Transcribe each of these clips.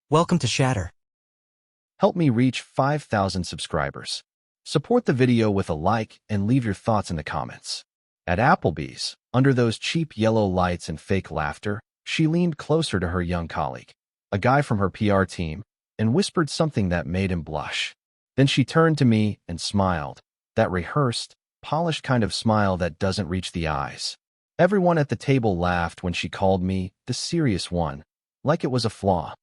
Welcome to Shatter. Help me reach 5,000 subscribers. Support the video with a like and leave your thoughts in the comments. At Applebee's, under those cheap yellow lights and fake laughter, she leaned closer to her young colleague, a guy from her PR team, and whispered something that made him blush. Then she turned to me and smiled, that rehearsed, polished kind of smile that doesn't reach the eyes. Everyone at the table laughed when she called me the serious one, like it was a flaw.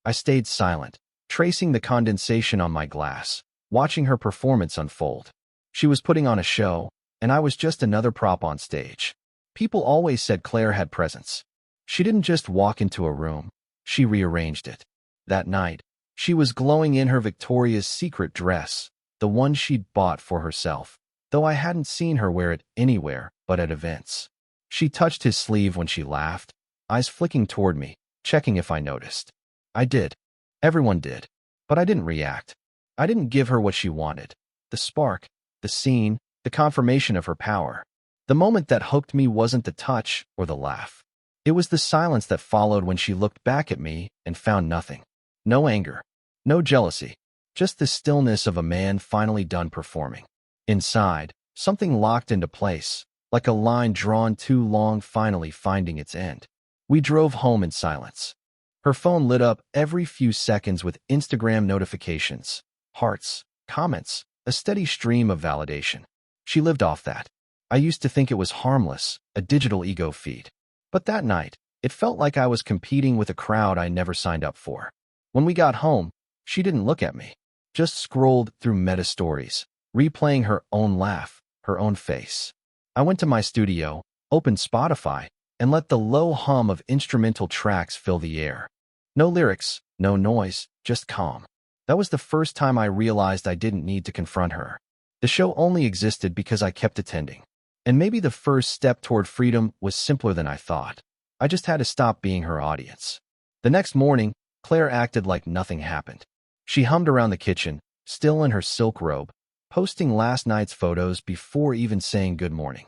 I stayed silent, tracing the condensation on my glass, watching her performance unfold. She was putting on a show, and I was just another prop on stage. People always said Claire had presence. She didn't just walk into a room, she rearranged it. That night, she was glowing in her Victoria's Secret dress, the one she'd bought for herself, though I hadn't seen her wear it anywhere but at events. She touched his sleeve when she laughed, eyes flicking toward me, checking if I noticed. I did. Everyone did. But I didn't react. I didn't give her what she wanted. The spark, the scene, the confirmation of her power. The moment that hooked me wasn't the touch or the laugh. It was the silence that followed when she looked back at me and found nothing. No anger. No jealousy. Just the stillness of a man finally done performing. Inside, something locked into place, like a line drawn too long finally finding its end. We drove home in silence. Her phone lit up every few seconds with Instagram notifications, hearts, comments, a steady stream of validation. She lived off that. I used to think it was harmless, a digital ego feed. But that night, it felt like I was competing with a crowd I never signed up for. When we got home, she didn't look at me, just scrolled through meta stories, replaying her own laugh, her own face. I went to my studio, opened Spotify, and let the low hum of instrumental tracks fill the air. No lyrics, no noise, just calm. That was the first time I realized I didn't need to confront her. The show only existed because I kept attending. And maybe the first step toward freedom was simpler than I thought. I just had to stop being her audience. The next morning, Claire acted like nothing happened. She hummed around the kitchen, still in her silk robe, posting last night's photos before even saying good morning.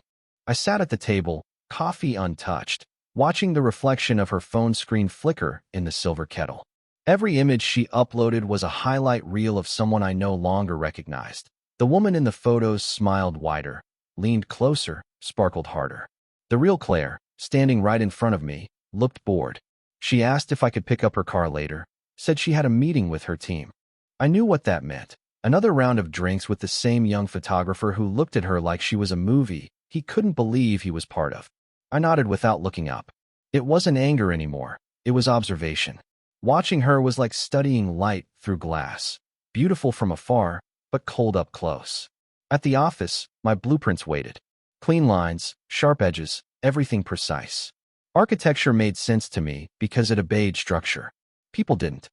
I sat at the table, coffee untouched, watching the reflection of her phone screen flicker in the silver kettle. Every image she uploaded was a highlight reel of someone I no longer recognized. The woman in the photos smiled wider, leaned closer, sparkled harder. The real Claire, standing right in front of me, looked bored. She asked if I could pick up her car later, said she had a meeting with her team. I knew what that meant. Another round of drinks with the same young photographer who looked at her like she was a movie he couldn't believe he was part of. I nodded without looking up. It wasn't anger anymore. It was observation. Watching her was like studying light through glass. Beautiful from afar, but cold up close. At the office, my blueprints waited. Clean lines, sharp edges, everything precise. Architecture made sense to me because it obeyed structure. People didn't.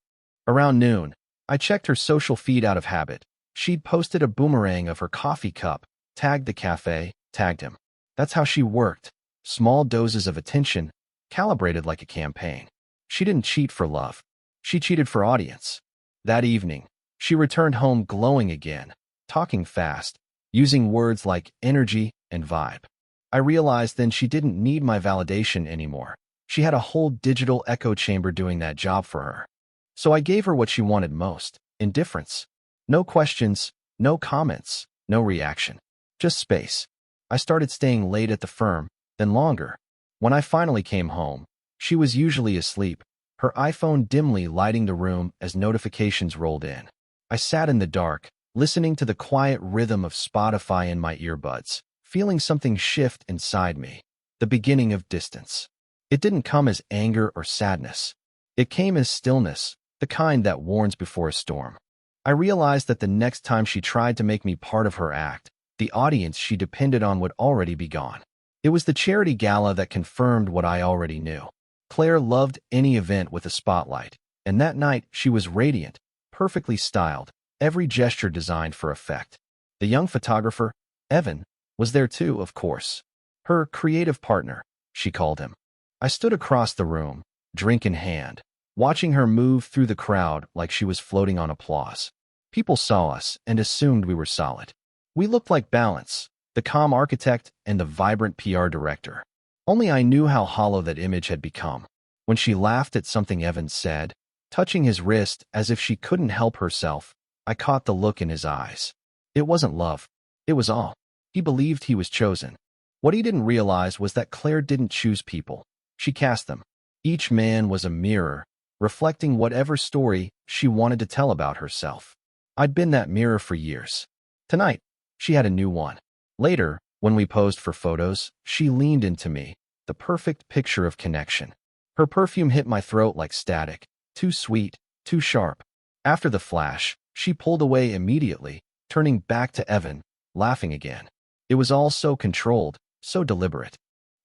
Around noon, I checked her social feed out of habit. She'd posted a boomerang of her coffee cup, tagged the cafe, tagged him. That's how she worked. Small doses of attention, calibrated like a campaign. She didn't cheat for love. She cheated for audience. That evening, she returned home glowing again, talking fast, using words like energy and vibe. I realized then she didn't need my validation anymore. She had a whole digital echo chamber doing that job for her. So I gave her what she wanted most, indifference. No questions, no comments, no reaction. Just space. I started staying late at the firm, then longer. When I finally came home, she was usually asleep, her iPhone dimly lighting the room as notifications rolled in. I sat in the dark, listening to the quiet rhythm of Spotify in my earbuds, feeling something shift inside me, the beginning of distance. It didn't come as anger or sadness. It came as stillness, the kind that warns before a storm. I realized that the next time she tried to make me part of her act, the audience she depended on would already be gone. It was the charity gala that confirmed what I already knew. Claire loved any event with a spotlight, and that night she was radiant, perfectly styled, every gesture designed for effect. The young photographer, Evan, was there too, of course. Her creative partner, she called him. I stood across the room, drink in hand, watching her move through the crowd like she was floating on applause. People saw us and assumed we were solid. We looked like balance, the calm architect and the vibrant PR director. Only I knew how hollow that image had become. When she laughed at something Evan said, Touching his wrist as if she couldn't help herself, I caught the look in his eyes. It wasn't love. It was awe. He believed he was chosen. What he didn't realize was that Claire didn't choose people. She cast them. Each man was a mirror, reflecting whatever story she wanted to tell about herself. I'd been that mirror for years. Tonight, she had a new one. Later, when we posed for photos, she leaned into me, the perfect picture of connection. Her perfume hit my throat like static, too sweet, too sharp. After the flash, she pulled away immediately, turning back to Evan, laughing again. It was all so controlled, so deliberate.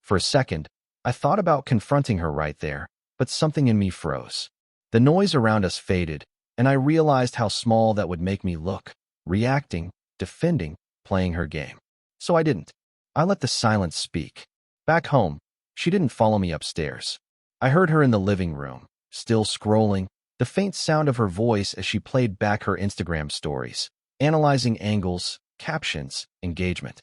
For a second, I thought about confronting her right there, but something in me froze. The noise around us faded, and I realized how small that would make me look, reacting, defending, playing her game. So I didn't. I let the silence speak. Back home, she didn't follow me upstairs. I heard her in the living room, still scrolling, the faint sound of her voice as she played back her Instagram stories, analyzing angles, captions, engagement.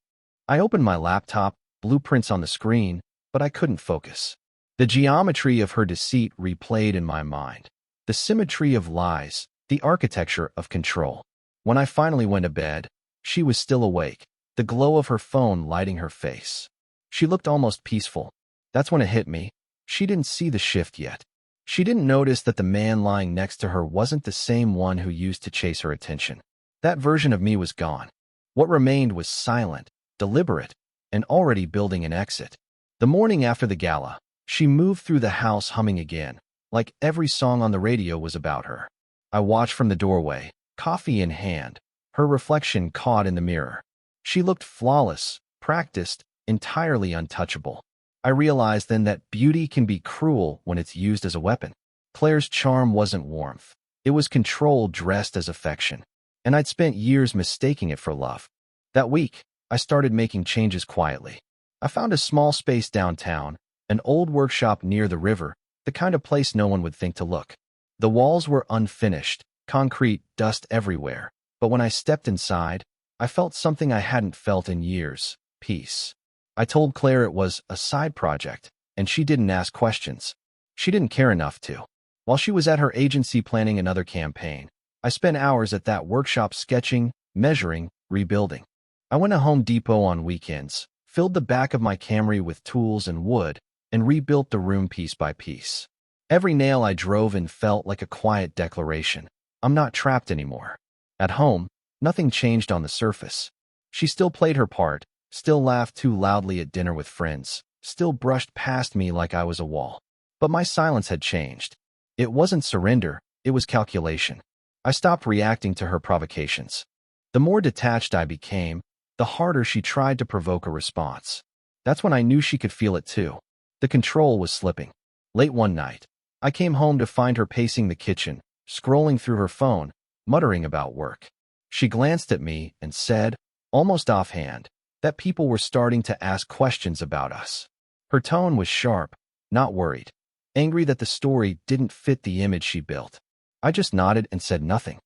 I opened my laptop, blueprints on the screen, but I couldn't focus. The geometry of her deceit replayed in my mind. The symmetry of lies, the architecture of control. When I finally went to bed, she was still awake, the glow of her phone lighting her face. She looked almost peaceful. That's when it hit me. She didn't see the shift yet. She didn't notice that the man lying next to her wasn't the same one who used to chase her attention. That version of me was gone. What remained was silent, deliberate, and already building an exit. The morning after the gala, she moved through the house humming again, like every song on the radio was about her. I watched from the doorway, coffee in hand, her reflection caught in the mirror. She looked flawless, practiced, entirely untouchable. I realized then that beauty can be cruel when it's used as a weapon. Claire's charm wasn't warmth. It was control dressed as affection. And I'd spent years mistaking it for love. That week, I started making changes quietly. I found a small space downtown, an old workshop near the river, the kind of place no one would think to look. The walls were unfinished, concrete, dust everywhere. But when I stepped inside, I felt something I hadn't felt in years: peace. I told Claire it was a side project, and she didn't ask questions. She didn't care enough to. While she was at her agency planning another campaign, I spent hours at that workshop sketching, measuring, rebuilding. I went to Home Depot on weekends, filled the back of my Camry with tools and wood, and rebuilt the room piece by piece. Every nail I drove in felt like a quiet declaration. I'm not trapped anymore. At home, nothing changed on the surface. She still played her part, still laughed too loudly at dinner with friends, still brushed past me like I was a wall. But my silence had changed. It wasn't surrender, it was calculation. I stopped reacting to her provocations. The more detached I became, the harder she tried to provoke a response. That's when I knew she could feel it too. The control was slipping. Late one night, I came home to find her pacing the kitchen, scrolling through her phone, muttering about work. She glanced at me and said, almost offhand, that people were starting to ask questions about us. Her tone was sharp, not worried, angry that the story didn't fit the image she built. I just nodded and said nothing.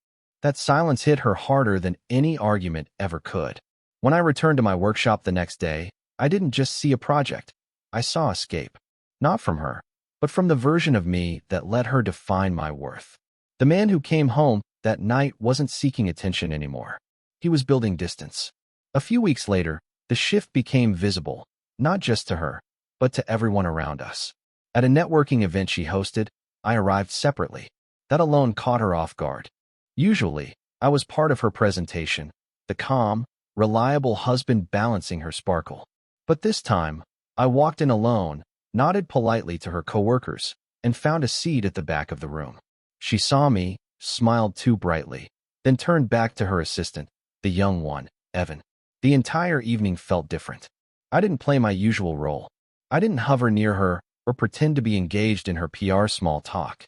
That silence hit her harder than any argument ever could. When I returned to my workshop the next day, I didn't just see a project. I saw escape. Not from her, but from the version of me that let her define my worth. The man who came home that night wasn't seeking attention anymore. He was building distance. A few weeks later, the shift became visible, not just to her, but to everyone around us. At a networking event she hosted, I arrived separately. That alone caught her off guard. Usually, I was part of her presentation, the calm, reliable husband balancing her sparkle. But this time, I walked in alone, nodded politely to her coworkers, and found a seat at the back of the room. She saw me, smiled too brightly, then turned back to her assistant, the young one, Evan. The entire evening felt different. I didn't play my usual role. I didn't hover near her or pretend to be engaged in her PR small talk.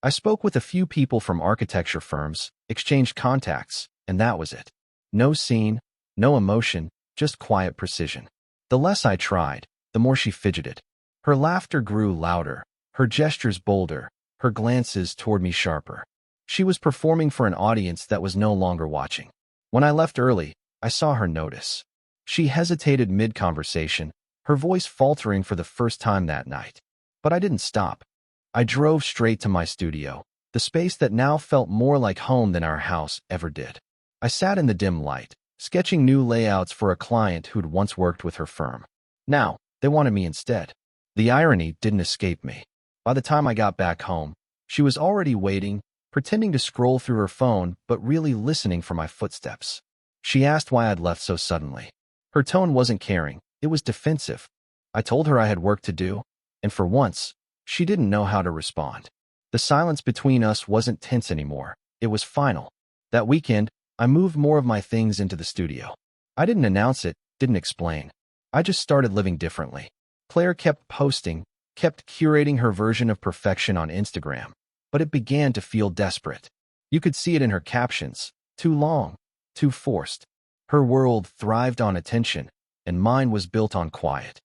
I spoke with a few people from architecture firms, exchanged contacts, and that was it. No scene, no emotion, just quiet precision. The less I tried, the more she fidgeted. Her laughter grew louder, her gestures bolder, her glances toward me sharper. She was performing for an audience that was no longer watching. When I left early, I saw her notice. She hesitated mid-conversation, her voice faltering for the first time that night. But I didn't stop. I drove straight to my studio, the space that now felt more like home than our house ever did. I sat in the dim light, sketching new layouts for a client who'd once worked with her firm. Now, they wanted me instead. The irony didn't escape me. By the time I got back home, she was already waiting, pretending to scroll through her phone but really listening for my footsteps. She asked why I'd left so suddenly. Her tone wasn't caring, it was defensive. I told her I had work to do, and for once, she didn't know how to respond. The silence between us wasn't tense anymore, it was final. That weekend, I moved more of my things into the studio. I didn't announce it, didn't explain. I just started living differently. Claire kept posting, kept curating her version of perfection on Instagram, but it began to feel desperate. You could see it in her captions. Too long, too forced. Her world thrived on attention, and mine was built on quiet.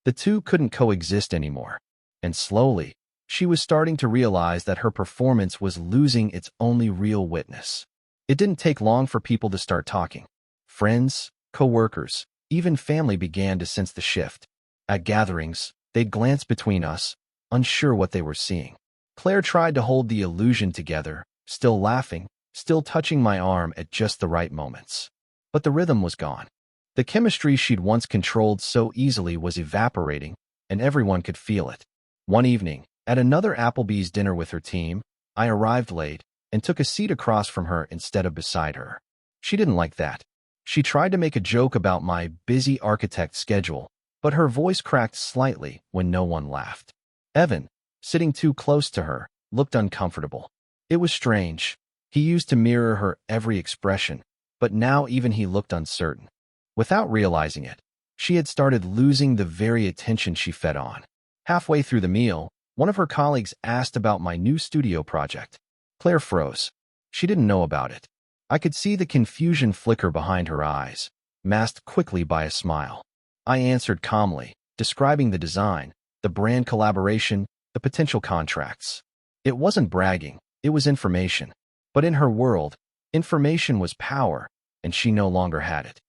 The two couldn't coexist anymore, and slowly, she was starting to realize that her performance was losing its only real witness. It didn't take long for people to start talking. Friends, co-workers, even family began to sense the shift. At gatherings, they'd glance between us, unsure what they were seeing. Claire tried to hold the illusion together, still laughing, still touching my arm at just the right moments. But the rhythm was gone. The chemistry she'd once controlled so easily was evaporating, and everyone could feel it. One evening, at another Applebee's dinner with her team, I arrived late and took a seat across from her instead of beside her. She didn't like that. She tried to make a joke about my busy architect schedule, but her voice cracked slightly when no one laughed. Evan, sitting too close to her, looked uncomfortable. It was strange. He used to mirror her every expression, but now even he looked uncertain. Without realizing it, she had started losing the very attention she fed on. Halfway through the meal, one of her colleagues asked about my new studio project. Claire froze. She didn't know about it. I could see the confusion flicker behind her eyes, masked quickly by a smile. I answered calmly, describing the design, the brand collaboration, the potential contracts. It wasn't bragging, it was information. But in her world, information was power, and she no longer had it.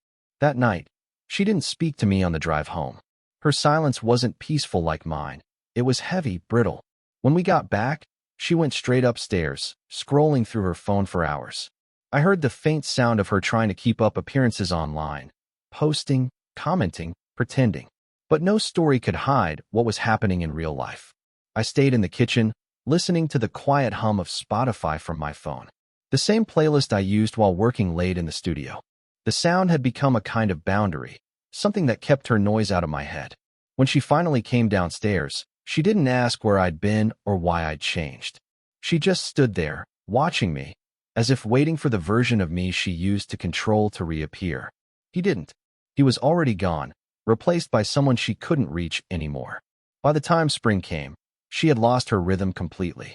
That night, she didn't speak to me on the drive home. Her silence wasn't peaceful like mine. It was heavy, brittle. When we got back, she went straight upstairs, scrolling through her phone for hours. I heard the faint sound of her trying to keep up appearances online, posting, commenting, pretending. But no story could hide what was happening in real life. I stayed in the kitchen, listening to the quiet hum of Spotify from my phone. The same playlist I used while working late in the studio. The sound had become a kind of boundary, something that kept her noise out of my head. When she finally came downstairs, she didn't ask where I'd been or why I'd changed. She just stood there, watching me, as if waiting for the version of me she used to control to reappear. He didn't. He was already gone, replaced by someone she couldn't reach anymore. By the time spring came, she had lost her rhythm completely.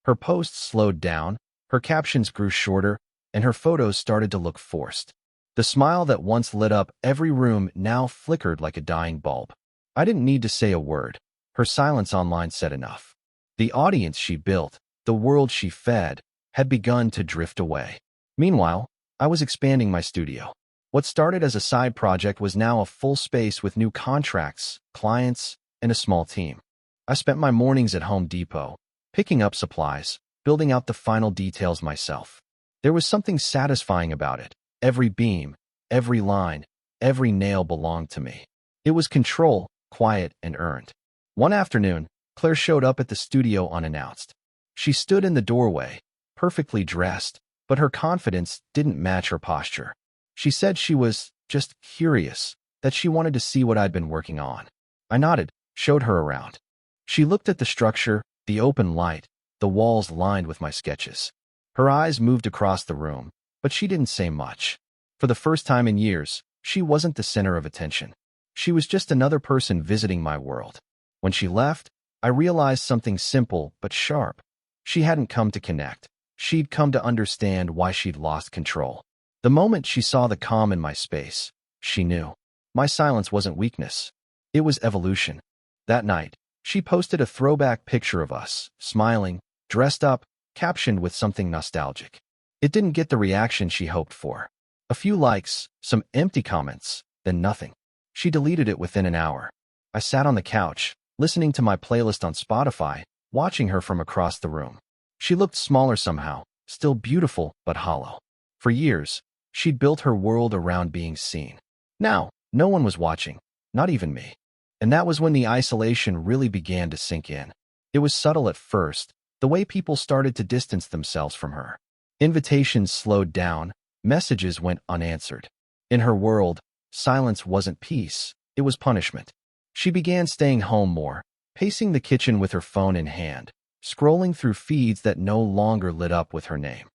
Her posts slowed down, her captions grew shorter, and her photos started to look forced. The smile that once lit up every room now flickered like a dying bulb. I didn't need to say a word. Her silence online said enough. The audience she built, the world she fed, had begun to drift away. Meanwhile, I was expanding my studio. What started as a side project was now a full space with new contracts, clients, and a small team. I spent my mornings at Home Depot, picking up supplies, building out the final details myself. There was something satisfying about it. Every beam, every line, every nail belonged to me. It was control, quiet, and earned. One afternoon, Claire showed up at the studio unannounced. She stood in the doorway, perfectly dressed, but her confidence didn't match her posture. She said she was just curious, that she wanted to see what I'd been working on. I nodded, showed her around. She looked at the structure, the open light, the walls lined with my sketches. Her eyes moved across the room, but she didn't say much. For the first time in years, she wasn't the center of attention. She was just another person visiting my world. When she left, I realized something simple but sharp. She hadn't come to connect. She'd come to understand why she'd lost control. The moment she saw the calm in my space, she knew. My silence wasn't weakness. It was evolution. That night, she posted a throwback picture of us, smiling, dressed up, captioned with something nostalgic. It didn't get the reaction she hoped for. A few likes, some empty comments, then nothing. She deleted it within an hour. I sat on the couch, listening to my playlist on Spotify, watching her from across the room. She looked smaller somehow, still beautiful but hollow. For years, she'd built her world around being seen. Now, no one was watching, not even me. And that was when the isolation really began to sink in. It was subtle at first, the way people started to distance themselves from her. Invitations slowed down, messages went unanswered. In her world, silence wasn't peace, it was punishment. She began staying home more, pacing the kitchen with her phone in hand, scrolling through feeds that no longer lit up with her name.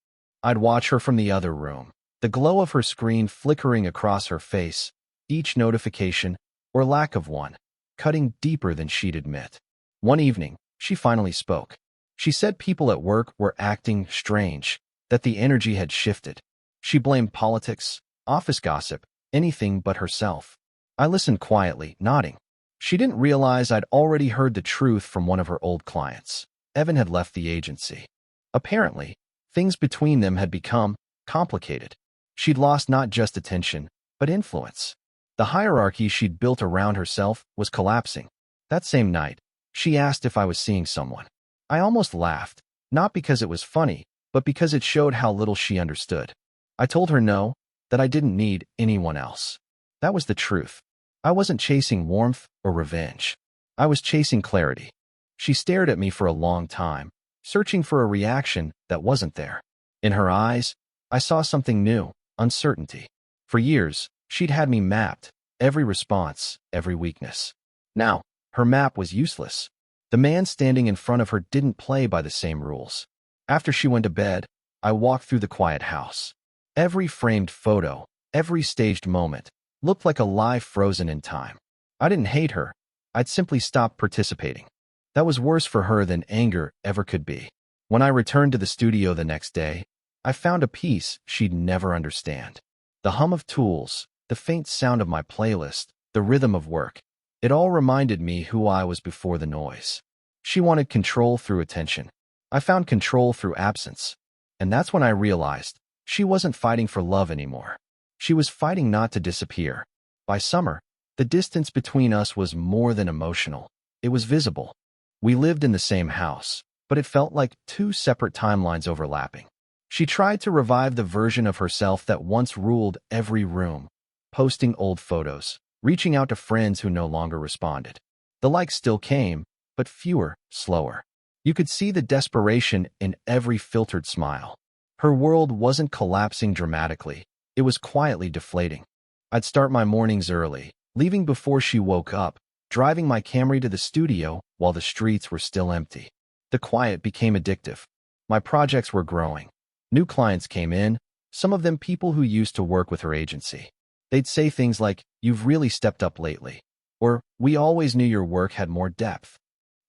I'd watch her from the other room, the glow of her screen flickering across her face, each notification, or lack of one, cutting deeper than she'd admit. One evening, she finally spoke. She said people at work were acting strange, that the energy had shifted. She blamed politics, office gossip, anything but herself. I listened quietly, nodding. She didn't realize I'd already heard the truth from one of her old clients. Evan had left the agency. Apparently, things between them had become complicated. She'd lost not just attention, but influence. The hierarchy she'd built around herself was collapsing. That same night, she asked if I was seeing someone. I almost laughed, not because it was funny, but because it showed how little she understood. I told her no, that I didn't need anyone else. That was the truth. I wasn't chasing warmth or revenge. I was chasing clarity. She stared at me for a long time, searching for a reaction that wasn't there. In her eyes, I saw something new, uncertainty. For years, she'd had me mapped, every response, every weakness. Now, her map was useless. The man standing in front of her didn't play by the same rules. After she went to bed, I walked through the quiet house. Every framed photo, every staged moment, looked like a life frozen in time. I didn't hate her. I'd simply stopped participating. That was worse for her than anger ever could be. When I returned to the studio the next day, I found a peace she'd never understand. The hum of tools, the faint sound of my playlist, the rhythm of work. It all reminded me who I was before the noise. She wanted control through attention. I found control through absence. And that's when I realized she wasn't fighting for love anymore. She was fighting not to disappear. By summer, the distance between us was more than emotional. It was visible. We lived in the same house, but it felt like two separate timelines overlapping. She tried to revive the version of herself that once ruled every room, posting old photos, reaching out to friends who no longer responded. The likes still came, but fewer, slower. You could see the desperation in every filtered smile. Her world wasn't collapsing dramatically. It was quietly deflating. I'd start my mornings early, leaving before she woke up, driving my Camry to the studio while the streets were still empty. The quiet became addictive. My projects were growing. New clients came in, some of them people who used to work with her agency. They'd say things like, "You've really stepped up lately," or "We always knew your work had more depth."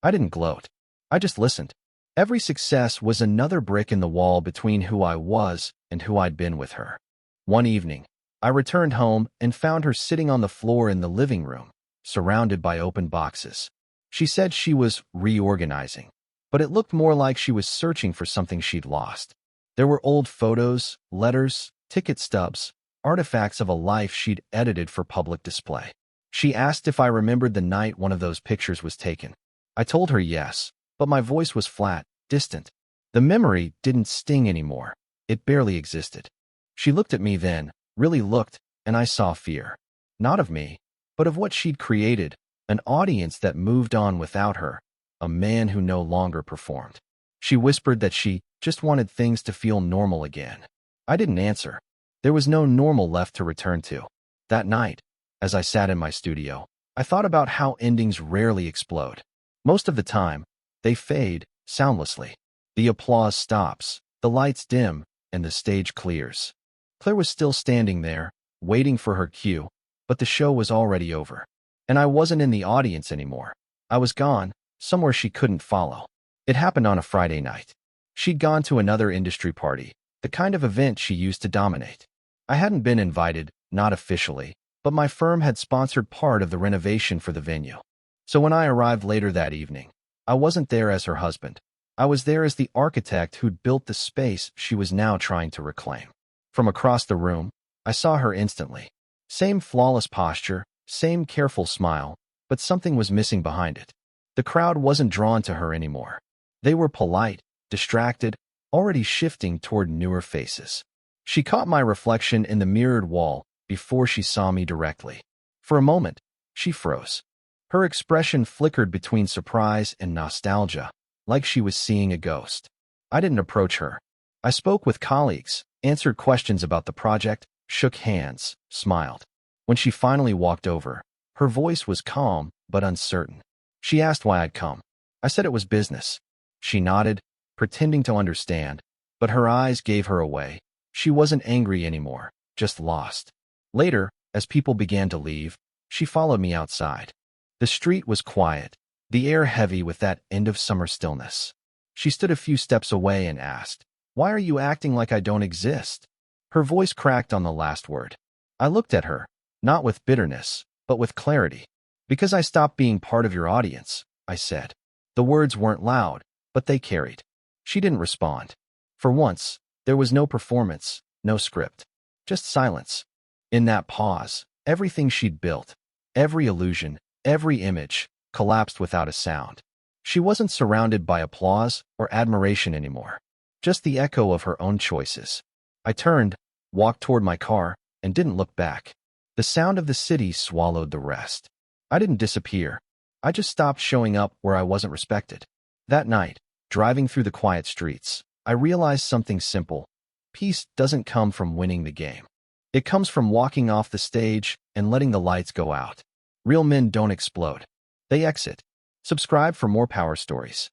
I didn't gloat. I just listened. Every success was another brick in the wall between who I was and who I'd been with her. One evening, I returned home and found her sitting on the floor in the living room, surrounded by open boxes. She said she was reorganizing, but it looked more like she was searching for something she'd lost. There were old photos, letters, ticket stubs, artifacts of a life she'd edited for public display. She asked if I remembered the night one of those pictures was taken. I told her yes, but my voice was flat, distant. The memory didn't sting anymore. It barely existed. She looked at me then, really looked, and I saw fear. Not of me, but of what she'd created, an audience that moved on without her, a man who no longer performed. She whispered that she just wanted things to feel normal again. I didn't answer. There was no normal left to return to. That night, as I sat in my studio, I thought about how endings rarely explode. Most of the time, they fade soundlessly. The applause stops, the lights dim, and the stage clears. Claire was still standing there, waiting for her cue, but the show was already over. And I wasn't in the audience anymore. I was gone, somewhere she couldn't follow. It happened on a Friday night. She'd gone to another industry party, the kind of event she used to dominate. I hadn't been invited, not officially, but my firm had sponsored part of the renovation for the venue. So when I arrived later that evening, I wasn't there as her husband. I was there as the architect who'd built the space she was now trying to reclaim. From across the room, I saw her instantly. Same flawless posture, same careful smile, but something was missing behind it. The crowd wasn't drawn to her anymore. They were polite, distracted, already shifting toward newer faces. She caught my reflection in the mirrored wall before she saw me directly. For a moment, she froze. Her expression flickered between surprise and nostalgia, like she was seeing a ghost. I didn't approach her. I spoke with colleagues, answered questions about the project, shook hands, smiled. When she finally walked over, her voice was calm but uncertain. She asked why I'd come. I said it was business. She nodded, pretending to understand, but her eyes gave her away. She wasn't angry anymore, just lost. Later, as people began to leave, she followed me outside. The street was quiet, the air heavy with that end-of-summer stillness. She stood a few steps away and asked, "Why are you acting like I don't exist?" Her voice cracked on the last word. I looked at her, not with bitterness, but with clarity. "Because I stopped being part of your audience," I said. The words weren't loud, but they carried. She didn't respond. For once, there was no performance, no script, just silence. In that pause, everything she'd built, every illusion, every image, collapsed without a sound. She wasn't surrounded by applause or admiration anymore, just the echo of her own choices. I turned, walked toward my car, and didn't look back. The sound of the city swallowed the rest. I didn't disappear. I just stopped showing up where I wasn't respected. That night, driving through the quiet streets, I realized something simple. Peace doesn't come from winning the game. It comes from walking off the stage and letting the lights go out. Real men don't explode. They exit. Subscribe for more power stories.